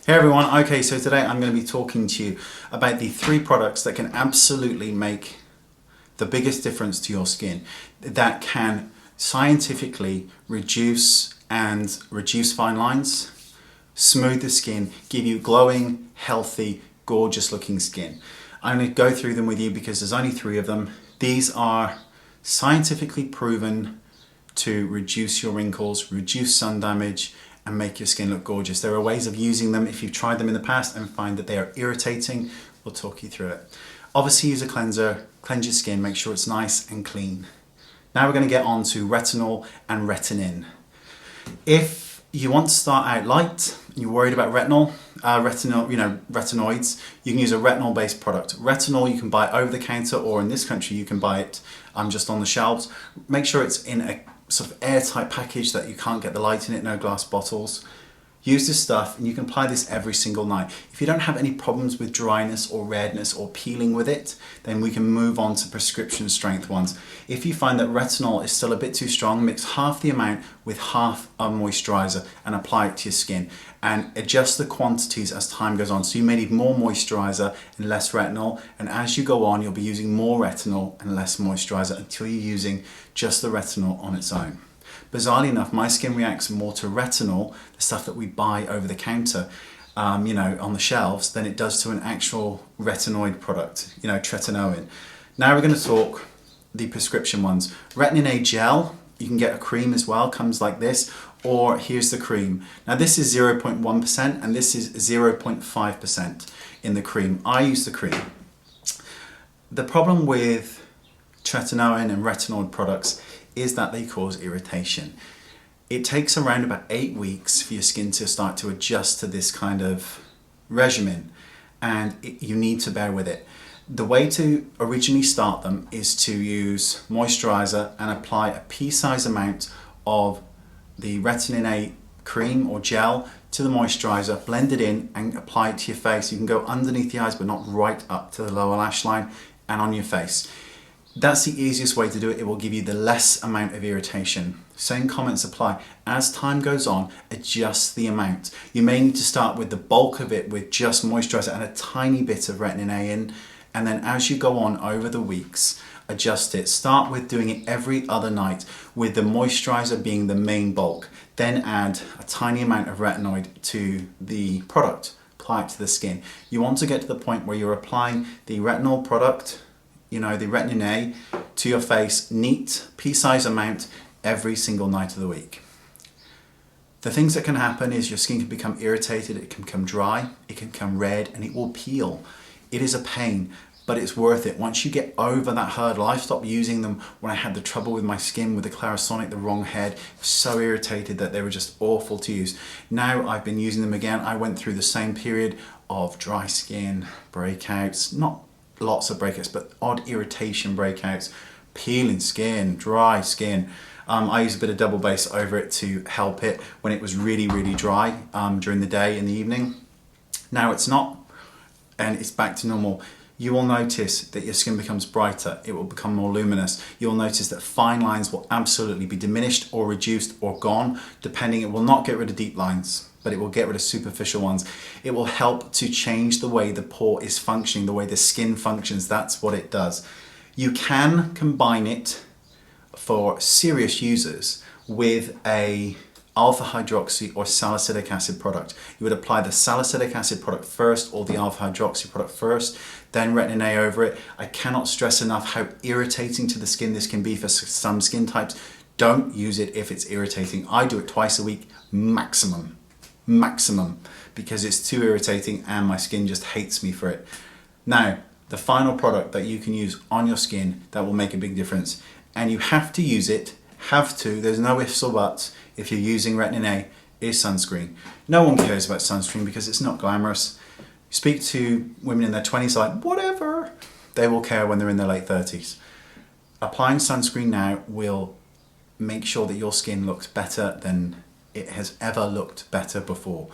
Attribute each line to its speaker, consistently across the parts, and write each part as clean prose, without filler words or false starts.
Speaker 1: Hey everyone, okay, so today I'm going to be talking to you about the 3 products that can absolutely make the biggest difference to your skin, that can scientifically reduce fine lines, smooth the skin, give you glowing, healthy, gorgeous looking skin. I'm going to go through them with you because there's only 3 of them. These are scientifically proven to reduce your wrinkles, reduce sun damage, and make your skin look gorgeous. There are ways of using them if you've tried them in the past and find that they are irritating. We'll talk you through it. Obviously use a cleanser, cleanse your skin, make sure it's nice and clean. Now we're going to get on to retinol and retin-in. If you want to start out light, you're worried about retinoids, you can use a retinol based product. Retinol you can buy over the counter, or in this country you can buy it just on the shelves. Make sure it's in a sort of airtight package that you can't get the light in it, no glass bottles. Use this stuff and you can apply this every single night. If you don't have any problems with dryness or redness or peeling with it, then we can move on to prescription strength ones. If you find that retinol is still a bit too strong, mix half the amount with half a moisturizer and apply it to your skin, and adjust the quantities as time goes on. So you may need more moisturizer and less retinol, and as you go on you'll be using more retinol and less moisturizer until you're using just the retinol on its own. Bizarrely enough, my skin reacts more to retinol, the stuff that we buy over the counter, on the shelves, than it does to an actual retinoid product, tretinoin. Now we're going to talk the prescription ones. Retin-a gel, you can get a cream as well, comes like this, or here's the cream. Now this is 0.1% and this is 0.5% in the cream. I use the cream. The problem with tretinoin and retinoid products is that they cause irritation. It takes around about 8 weeks for your skin to start to adjust to this kind of regimen, and you need to bear with it. The way to originally start them is to use moisturizer and apply a pea-sized amount of the Retin-a cream or gel to the moisturizer, blend it in and apply it to your face. You can go underneath the eyes but not right up to the lower lash line and on your face. That's the easiest way to do it. It will give you the less amount of irritation. Same comments apply. As time goes on, adjust the amount. You may need to start with the bulk of it with just moisturizer and a tiny bit of retin-a in, and then as you go on over the weeks, adjust it. Start with doing it every other night with the moisturizer being the main bulk. Then add a tiny amount of retinoid to the product. Apply it to the skin. You want to get to the point where you're applying the retinol product, the Retin-a, to your face, neat, pea-sized amount every single night of the week. The things that can happen is your skin can become irritated, it can become dry, it can become red, and it will peel. It is a pain, but it's worth it. Once you get over that hurdle, I stopped using them when I had the trouble with my skin with the Clarisonic, the wrong head. So irritated that they were just awful to use. Now I've been using them again. I went through the same period of dry skin, breakouts, not lots of breakouts, but odd irritation breakouts, peeling skin, dry skin. I use a bit of double base over it to help it when it was really, really dry during the day and the evening. Now it's not, and it's back to normal. You will notice that your skin becomes brighter, it will become more luminous. You'll notice that fine lines will absolutely be diminished or reduced or gone, depending. It will not get rid of deep lines, but it will get rid of superficial ones. It will help to change the way the pore is functioning, the way the skin functions. That's what it does. You can combine it for serious users with a alpha hydroxy or salicylic acid product. You would apply the salicylic acid product first or the alpha hydroxy product first, then retin-a over it. I cannot stress enough how irritating to the skin this can be for some skin types. Don't use it if it's irritating. I do it twice a week maximum, because it's too irritating and my skin just hates me for it. Now, the final product that you can use on your skin that will make a big difference, and you have to use it, there's no ifs or buts if you're using retin-a, is sunscreen. No one cares about sunscreen because it's not glamorous. You speak to women in their 20s like, whatever. They will care when they're in their late 30s. Applying sunscreen now will make sure that your skin looks better than it has ever looked better before.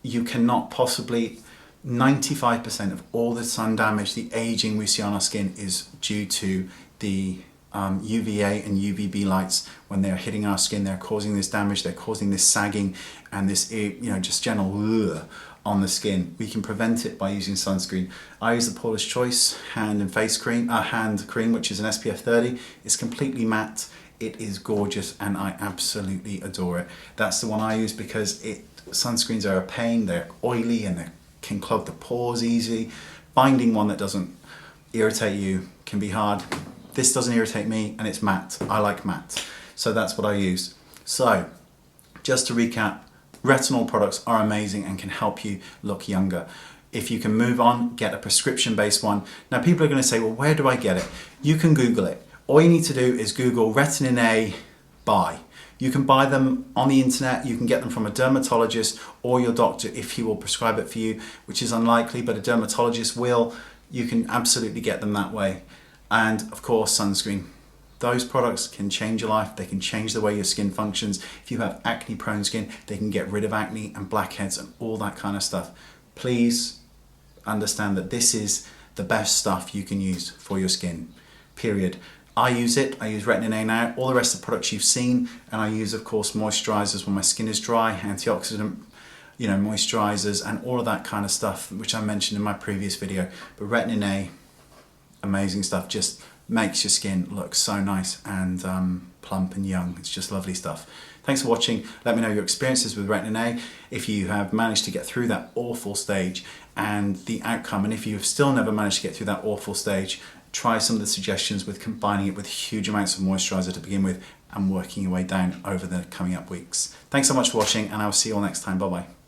Speaker 1: You cannot possibly, 95% of all the sun damage, the aging we see on our skin is due to the UVA and UVB lights, when they're hitting our skin, they're causing this damage, they're causing this sagging and this, just general on the skin. We can prevent it by using sunscreen. I use the Paula's Choice hand cream, which is an SPF 30. It's completely matte. It is gorgeous and I absolutely adore it. That's the one I use because sunscreens are a pain. They're oily and they can clog the pores easily. Finding one that doesn't irritate you can be hard. This doesn't irritate me and it's matte. I like matte. So that's what I use. So just to recap, retinol products are amazing and can help you look younger. If you can move on, get a prescription-based one. Now people are going to say, well, where do I get it? You can Google it. All you need to do is Google Retin-a buy. You can buy them on the internet, you can get them from a dermatologist or your doctor if he will prescribe it for you, which is unlikely, but a dermatologist will. You can absolutely get them that way. And of course, sunscreen. Those products can change your life. They can change the way your skin functions. If you have acne prone skin, they can get rid of acne and blackheads and all that kind of stuff. Please understand that this is the best stuff you can use for your skin, period. I use it. I use Retin-a now. All the rest of the products you've seen, and I use, of course, moisturizers when my skin is dry, antioxidant, moisturizers, and all of that kind of stuff, which I mentioned in my previous video. But Retin-a, amazing stuff. Just makes your skin look so nice and plump and young. It's just lovely stuff. Thanks for watching. Let me know your experiences with Retin-a, if you have managed to get through that awful stage and the outcome, and if you've still never managed to get through that awful stage, try some of the suggestions with combining it with huge amounts of moisturizer to begin with and working your way down over the coming up weeks. Thanks so much for watching and I'll see you all next time. Bye bye.